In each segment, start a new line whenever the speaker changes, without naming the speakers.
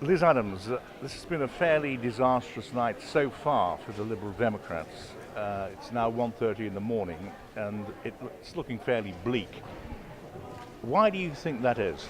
Liz Adams, this has been a fairly disastrous night so far for the Liberal Democrats. It's now 1:30 in the morning and it's looking fairly bleak. Why do you think that is?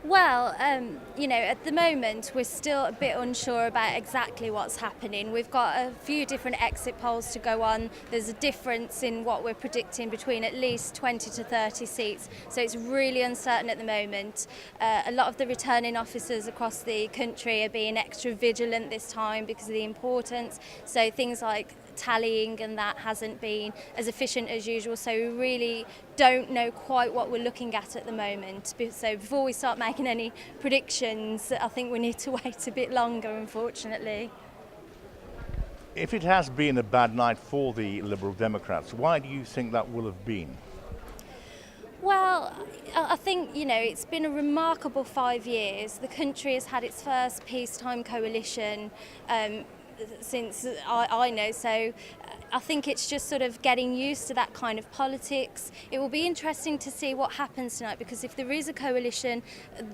Well, at the moment we're still a bit unsure about exactly what's happening. We've got a few different exit polls to go on. There's a difference in what we're predicting between at least 20 to 30 seats, so it's really uncertain at the moment. A lot of the returning officers across the country are being extra vigilant this time because of the importance, so things like tallying and that hasn't been as efficient as usual, so we really don't know quite what we're looking at the moment. So before we start making any predictions, I think we need to wait a bit longer, unfortunately.
If it has been a bad night for the Liberal Democrats, why do you think that will have been?
Well, I think, it's been a remarkable 5 years. The country has had its first peacetime coalition since I know, so I think it's just sort of getting used to that kind of politics. It will be interesting to see what happens tonight, because if there is a coalition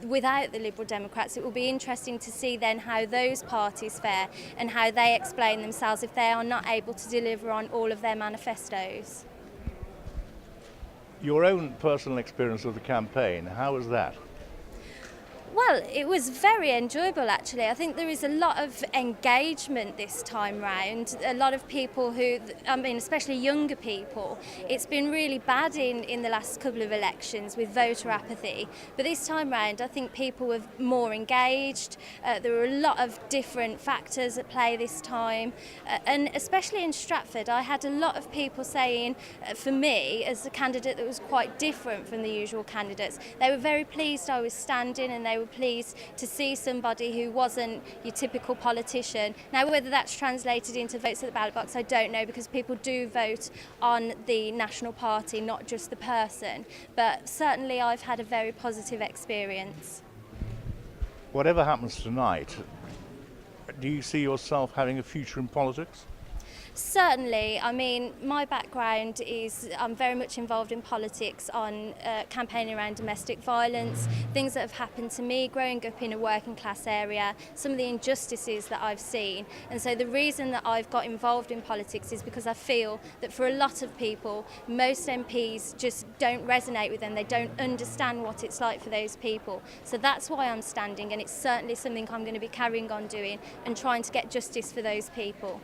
without the Liberal Democrats, it will be interesting to see then how those parties fare and how they explain themselves if they are not able to deliver on all of their manifestos.
Your own personal experience of the campaign, how was that?
Well, it was very enjoyable actually. I think there is a lot of engagement this time round. A lot of people especially younger people, it's been really bad in the last couple of elections with voter apathy. But this time round, I think people were more engaged. There were a lot of different factors at play this time. And especially in Stratford, I had a lot of people saying, for me, as a candidate that was quite different from the usual candidates, they were very pleased I was standing, and they were pleased to see somebody who wasn't your typical politician. Now, whether that's translated into votes at the ballot box, I don't know, because people do vote on the National Party, not just the person. But certainly I've had a very positive experience.
Whatever happens tonight, do you see yourself having a future in politics?
Certainly. I mean, my background is I'm very much involved in politics on campaigning around domestic violence, things that have happened to me growing up in a working class area, some of the injustices that I've seen. And so the reason that I've got involved in politics is because I feel that for a lot of people, most MPs just don't resonate with them. They don't understand what it's like for those people. So that's why I'm standing, and it's certainly something I'm going to be carrying on doing and trying to get justice for those people.